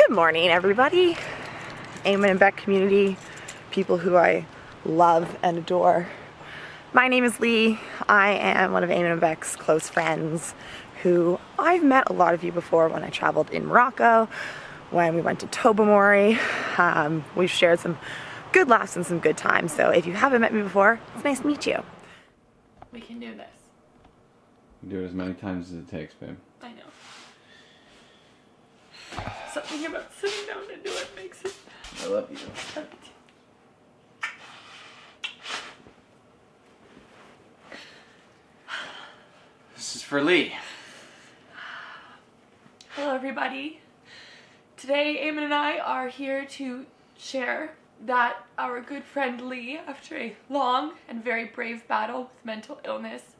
Good morning, everybody. Eamon and Beck community, people who I love and adore. My name is Lee. I am one of Eamon and Beck's close friends who I've met a lot of you before when I traveled in Morocco, when we went to Tobermory. We've shared some good laughs and some good times. So if you haven't met me before, it's nice to meet you. We can do this. Do it as many times as it takes, babe. I know. Something about sitting down to do it makes it. I love you. This is for Lee. Hello, everybody. Today, Eamon and I are here to share that our good friend Lee, after a long and very brave battle with mental illness,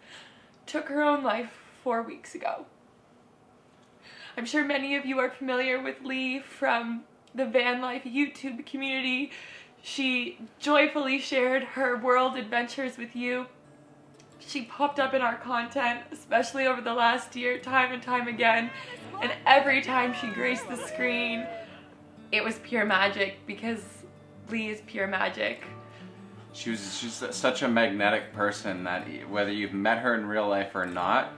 took her own life 4 weeks ago. I'm sure many of you are familiar with Lee from the van life YouTube community. She joyfully shared her world adventures with you. She popped up in our content, especially over the last year, time and time again. And every time she graced the screen, it was pure magic, because Lee is pure magic. She's such a magnetic person that whether you've met her in real life or not,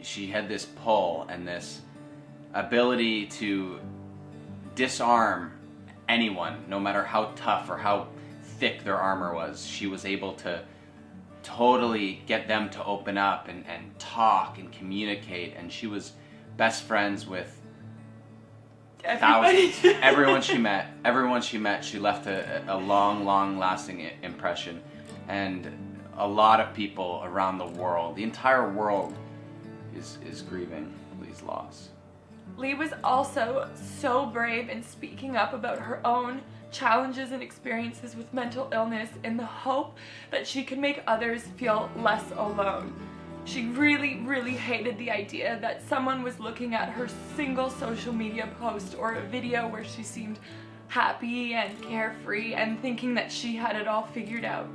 she had this pull and this ability to disarm anyone, no matter how tough or how thick their armor was. She was able to totally get them to open up and talk and communicate, and she was best friends with thousands. Everyone she met, she left a long lasting impression. And a lot of people around the world, the entire world is grieving Lee's loss. Lee was also so brave in speaking up about her own challenges and experiences with mental illness in the hope that she could make others feel less alone. She really hated the idea that someone was looking at her single social media post or a video where she seemed happy and carefree and thinking that she had it all figured out.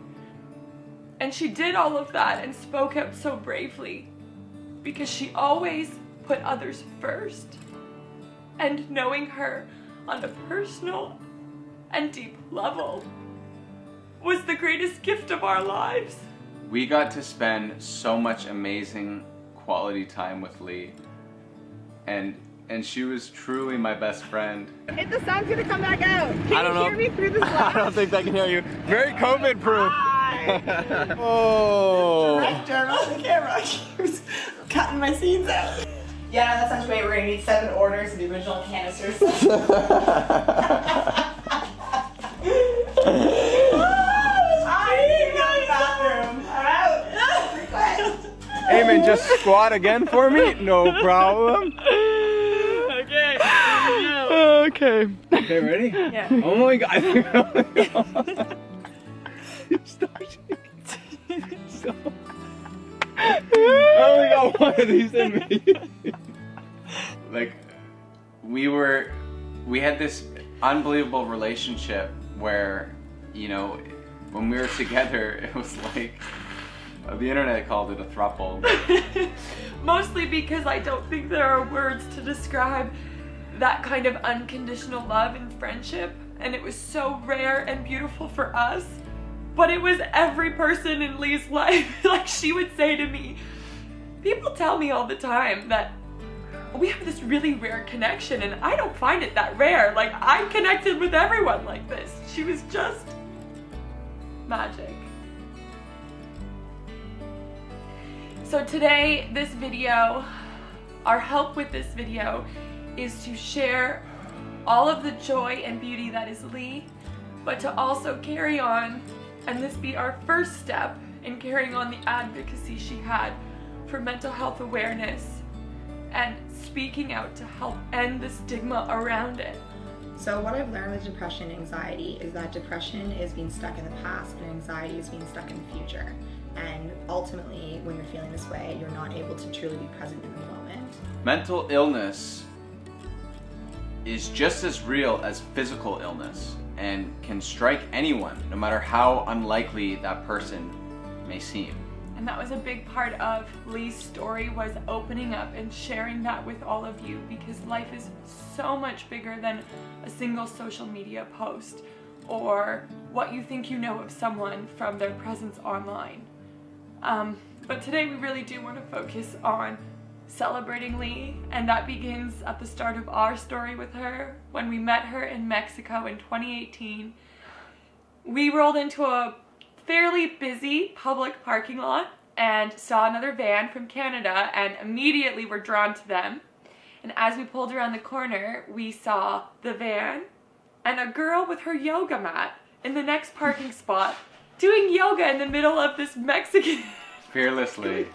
And she did all of that and spoke out so bravely because she always put others first. And knowing her on a personal and deep level was the greatest gift of our lives. We got to spend so much amazing quality time with Lee, and she was truly my best friend. If the sun's gonna come back out, can I don't you know. hear me through this light? I don't think I can hear you. Very COVID proof. Oh. Right, turn on the camera. He was cutting my scenes out. Yeah, that sounds great. We're gonna need 7 orders of the original canisters. Eamon, just squat again for me? No problem. Okay. Okay. Okay, ready? Yeah. Oh my god. Stop. Stop. I only got one of these in me. Like, we had this unbelievable relationship where, you know, when we were together, it was like, the internet called it a throuple. Mostly because I don't think there are words to describe that kind of unconditional love and friendship, and it was so rare and beautiful for us. But it was every person in Lee's life. Like, she would say to me, people tell me all the time that we have this really rare connection, and I don't find it that rare. Like, I connected with everyone like this. She was just magic. So today, this video, our help with this video is to share all of the joy and beauty that is Lee, but to also carry on, and this be our first step in carrying on the advocacy she had for mental health awareness and speaking out to help end the stigma around it. So what I've learned with depression and anxiety is that depression is being stuck in the past and anxiety is being stuck in the future. And ultimately, when you're feeling this way, you're not able to truly be present in the moment. Mental illness is just as real as physical illness and can strike anyone, no matter how unlikely that person may seem. And that was a big part of Lee's story, was opening up and sharing that with all of you, because life is so much bigger than a single social media post or what you think you know of someone from their presence online. But today we really do want to focus on celebrating Lee, and that begins at the start of our story with her. When we met her in Mexico in 2018, we rolled into a fairly busy public parking lot and saw another van from Canada, and immediately were drawn to them. And as we pulled around the corner, we saw the van and a girl with her yoga mat in the next parking spot doing yoga in the middle of this Mexican Fearlessly,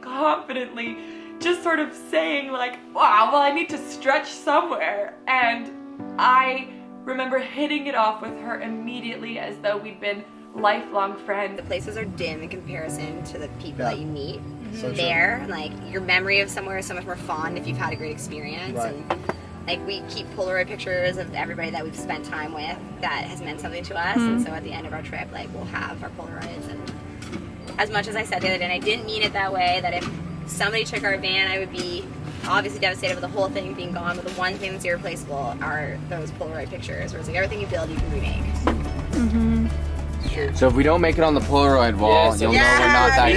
confidently, just sort of saying like, wow, well, I need to stretch somewhere. And I remember hitting it off with her immediately as though we'd been lifelong friends. The places are dim in comparison to the people that you meet So there. And, like, your memory of somewhere is so much more fond if you've had a great experience. Right. And like, we keep Polaroid pictures of everybody that we've spent time with that has meant something to us. And so at the end of our trip, like, we'll have our Polaroids. And as much as I said the other day, and I didn't mean it that way, that if somebody took our van, I would be obviously devastated with the whole thing being gone, but the one thing that's irreplaceable are those Polaroid pictures, where it's like everything you build, you can remake. So if we don't make it on the Polaroid wall, you'll know we're not that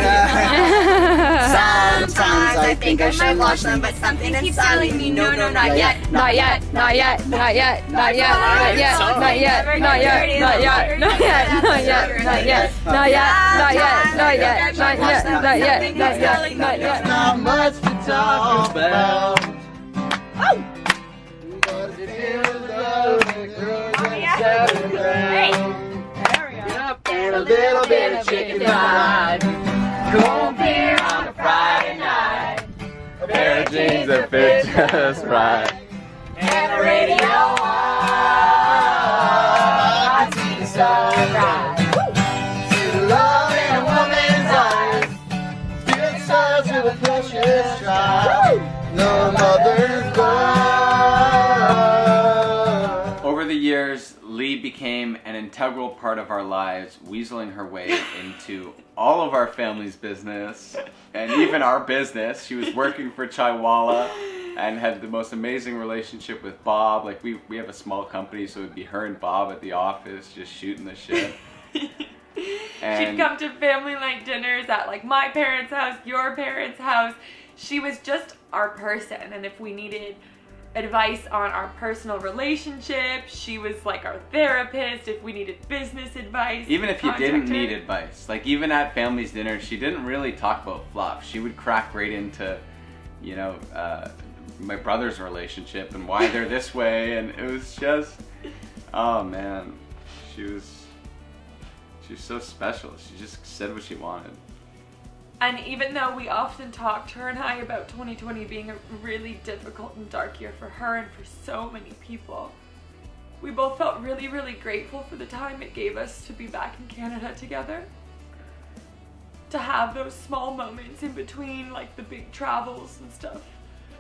good. Sometimes I think I should watch them, but something keeps telling me no, not yet. Not yet, not yet, not yet, not yet, not yet, not yet, not yet, not yet, not yet, not yet, not yet, not yet, not yet, not yet, not yet, not yet, not yet, not yet. Not much to talk about. But it feels good, girls and celebrate. And a little bit of chicken fried. Cold beer on a Friday night. A pair of jeans that fit just right. And a radio on. I see the sunrise. See the love in a woman's eyes. Feel the size of a precious child. No mother's love. Over the years, Lee became an integral part of our lives, weaseling her way into all of our family's business and even our business. She was working for Chaiwala and had the most amazing relationship with Bob. Like, we have a small company, so it would be her and Bob at the office just shooting the shit. She'd come to family night dinners at like my parents' house, your parents' house. She was just our person, and if we needed advice on our personal relationship, she was like our therapist. If we needed business advice, Even if you didn't contact her. need advice, like even at family's dinner, she didn't really talk about fluff. She would crack right into, my brother's relationship and why they're this way, and it was just, oh man, she was so special. She just said what she wanted. And even though we often talked, her and I, about 2020 being a really difficult and dark year for her and for so many people, we both felt really, really grateful for the time it gave us to be back in Canada together. To have those small moments in between, like the big travels and stuff.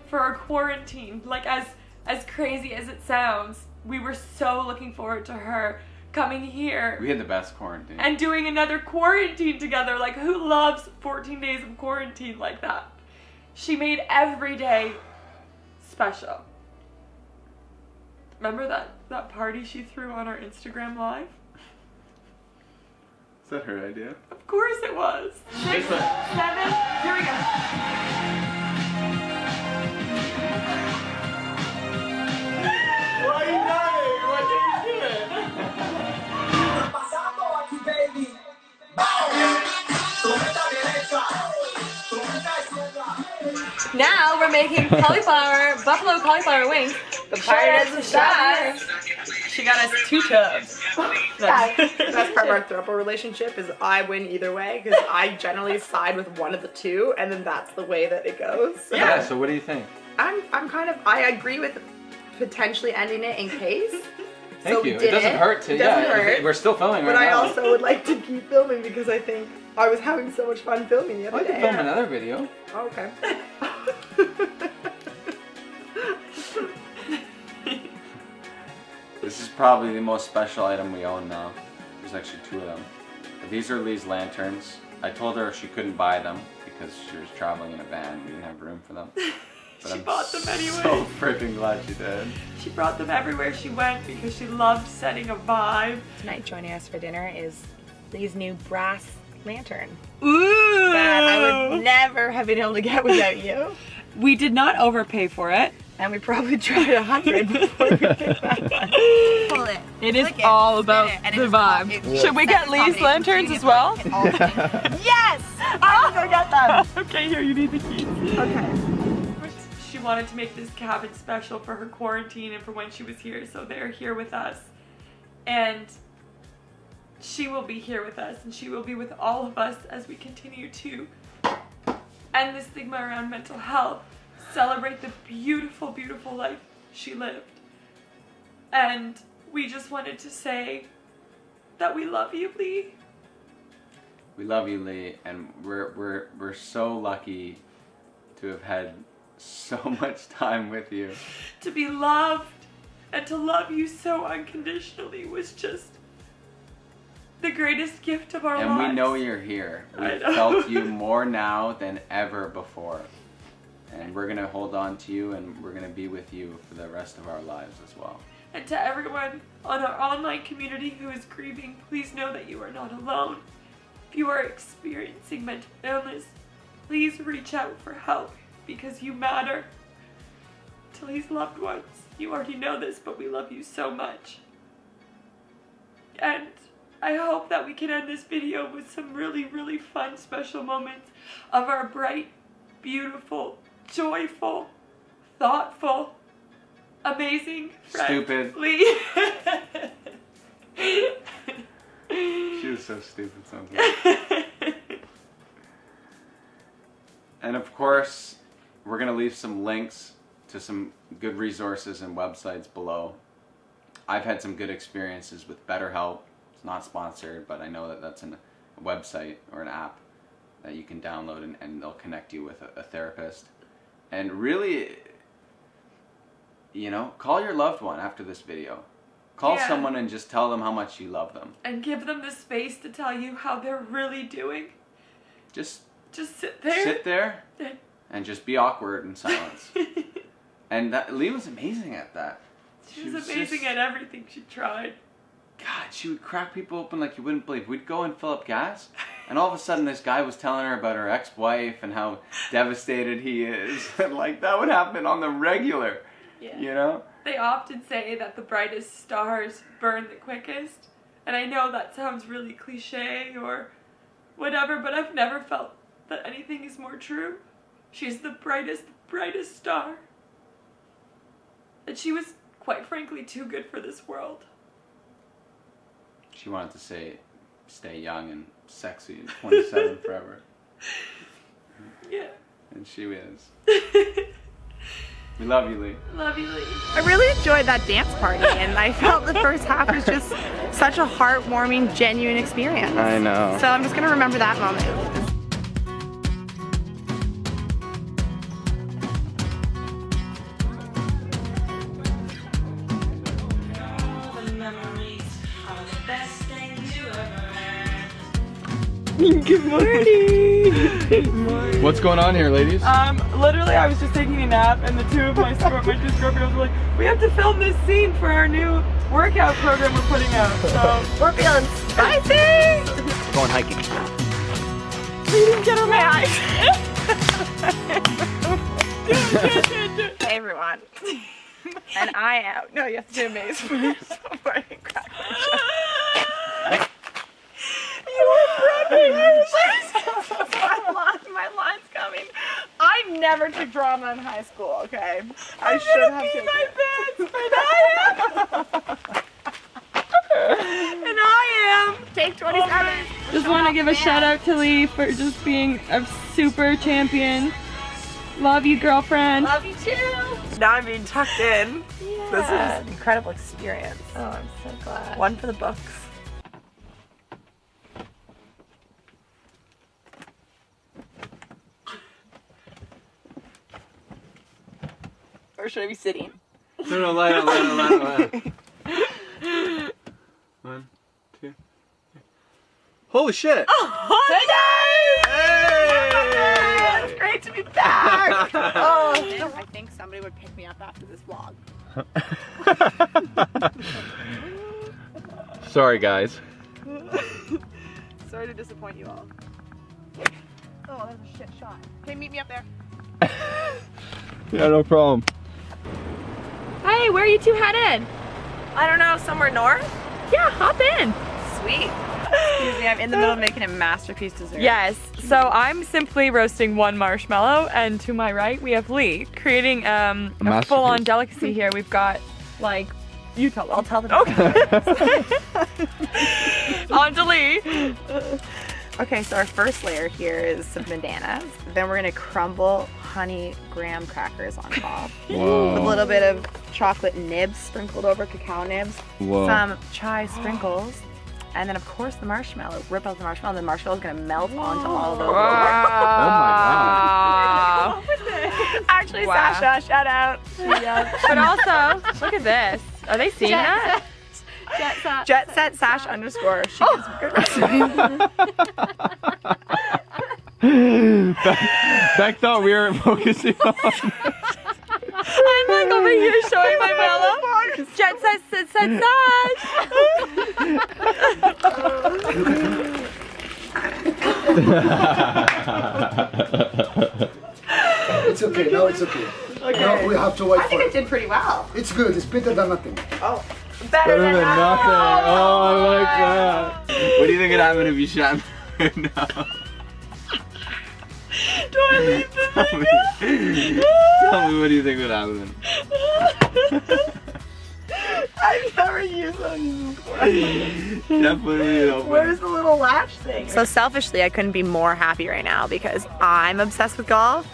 For our quarantine, like as crazy as it sounds, we were so looking forward to her coming here We had the best quarantine. and doing another quarantine together. Like, who loves 14 days of quarantine like that? She made every day special. Remember that party she threw on our Instagram Live? Is that her idea? Of course it was. 6, 7, here we go. Why are you dying? Why can't you do it? Now we're making buffalo cauliflower wings. The part of the shot. She got us 2 tubs. The best part of our throuple relationship is I win either way because I generally side with one of the two, and then that's the way that it goes. Yeah, so what do you think? I agree with potentially ending it in case. Thank So we you. It did doesn't it. hurt to, It doesn't yeah, hurt. we're still filming right But I now. also would like to keep filming because I think I was having so much fun filming the other I day. can film another video. Oh, okay. This is probably the most special item we own now. There's actually 2 of them. But these are Lee's lanterns. I told her she couldn't buy them because she was traveling in a van. We didn't have room for them. But She bought them anyway. So freaking glad she did. She brought them everywhere she went because she loved setting a vibe. Tonight joining us for dinner is Lee's new brass lantern Ooh! that I would never have been able to get without you. We did not overpay for it. And we probably tried 100 before we came back. Pull it. It is all about the vibe. Should we get Lee's lanterns as well? Yes! I'm gonna get them. Okay, here, you need the keys. Okay. She wanted to make this cabin special for her quarantine and for when she was here, so they're here with us. And she will be here with us, and she will be with all of us as we continue to end the stigma around mental health, celebrate the beautiful, beautiful life she lived. And we just wanted to say that we love you, Lee. We love you, Lee, and we're so lucky to have had so much time with you. To be loved and to love you so unconditionally was just the greatest gift of our lives. And we know you're here. I We've know. felt you more now than ever before. And we're going to hold on to you, and we're going to be with you for the rest of our lives as well. And to everyone on our online community who is grieving, please know that you are not alone. If you are experiencing mental illness, please reach out for help because you matter. To Lee's loved ones, you already know this, but we love you so much. And I hope that we can end this video with some really, really fun, special moments of our bright, beautiful, joyful, thoughtful, amazing friend, Stupid. Lee. She was so stupid sometimes. And of course, we're going to leave some links to some good resources and websites below. I've had some good experiences with BetterHelp. It's not sponsored, but I know that that's a website or an app that you can download, and they'll connect you with a therapist. And really, you know, call your loved one after this video. Call Yeah. someone and just tell them how much you love them. And give them the space to tell you how they're really doing. Just sit there. sit there and just be awkward in silence. And Lee was amazing at that. She was amazing at everything she tried. God, she would crack people open like you wouldn't believe. We'd go and fill up gas, and all of a sudden this guy was telling her about her ex-wife and how devastated he is. And like, that would happen on the regular, Yeah. you know? They often say that the brightest stars burn the quickest. And I know that sounds really cliche or whatever, but I've never felt that anything is more true. She's the brightest, brightest star. And she was, quite frankly, too good for this world. She wanted to say, stay young and sexy and 27 forever. Yeah. And she is. We love you, Lee. Love you, Lee. I really enjoyed that dance party, and I felt the first half was just such a heartwarming, genuine experience. I know. So I'm just gonna remember that moment. Good morning. What's going on here, ladies? Literally, I was just taking a nap, and the two of my two girlfriends were like, we have to film this scene for our new workout program we're putting out. So We're feeling spicy! Going hiking. we didn't get on my eyes. Hey everyone. And I am. No, you have to do a maze first before I can crack my joke. You were prepping. My line's coming. I never took drama in high school, okay? I should have taken it. And I am. Take 27. Just want to give a shout out to Lee for just being a super champion. Love you, girlfriend. Love you too. Now I'm being tucked in. Yeah. This is an incredible experience. Oh, I'm so glad. One for the books. Or should I be sitting? No, lie down. 1, 2, 3. Holy shit! Hey guys! me back. Oh, I think somebody would pick me up after this vlog. Sorry, guys. Sorry to disappoint you all. Oh, that was a shit shot. Okay, meet me up there. Yeah, no problem. Hey, where are you two headed? I don't know, somewhere north? Yeah, hop in. Sweet. Excuse me, I'm in the middle of making a masterpiece dessert. Yes, so I'm simply roasting one marshmallow, and to my right we have Lee creating a full-on delicacy here. We've got, like, you tell them. I'll tell them. Okay. On to Lee. Okay, so our first layer here is some bananas. Then we're gonna crumble honey graham crackers on top. Whoa. With a little bit of chocolate nibs sprinkled over, cacao nibs. Whoa. Some chai sprinkles. And then of course the marshmallow. Rip out the marshmallow and the marshmallow is gonna melt onto all of those. Wow. Actually, Wow. Sasha, shout out. But also, look at this. Are they seeing that? Jet set Sash underscore. She gives good recipes. Beck thought we were focusing on. I'm like over here showing my mellow. Jet set Sash. It's okay, now it's okay. Now we have to wait I for think it. it did pretty well. It's good, it's better than nothing. Oh, Better than nothing. Oh, I like that. What do you think would happen if you shot me now? Do I leave this? Tell me, what do you think would happen? I've never used those before. Definitely open. Where's the little latch thing? So selfishly, I couldn't be more happy right now because I'm obsessed with golf.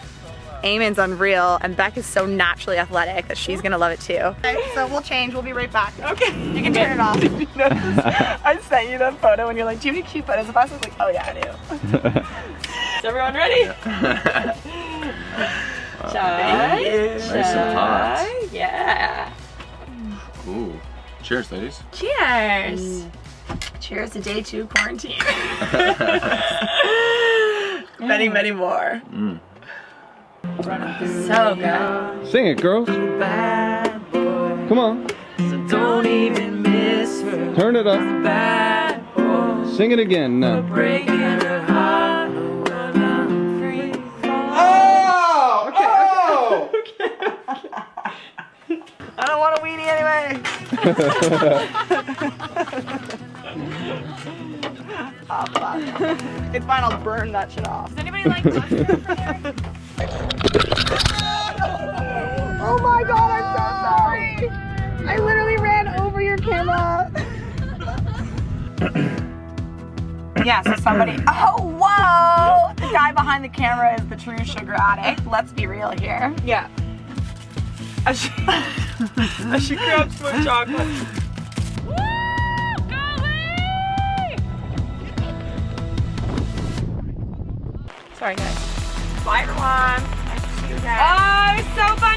Eamon's unreal, and Beck is so naturally athletic that she's gonna love it too. Okay, so we'll change. We'll be right back. Okay. You can turn it off. I sent you that photo, and you're like, "Do you have any cute photos of us?" I was like, "Oh yeah, I do." Is everyone ready? Chai. Nice and hot. Yeah. Ooh. Cheers, ladies. Cheers. Cheers to day 2 quarantine. Many, many more. So good. Sing it, girls. Come on. Don't even miss her. Turn it up. Bad boy. Sing it again now. Breaking her heart. When I'm free. Oh! Okay. I don't want a weenie anyway. Oh, fuck. It's fine, I'll burn that shit off. Does anybody like mustard from here? Oh my god, I'm so sorry. I literally ran over your camera. Yeah, so somebody. Oh, whoa! The guy behind the camera is the true sugar addict. Let's be real here. Yeah. I should grab some chocolate. Woo! Golly! Sorry, guys. Bye, everyone. Nice to see you again. Oh, it's so fun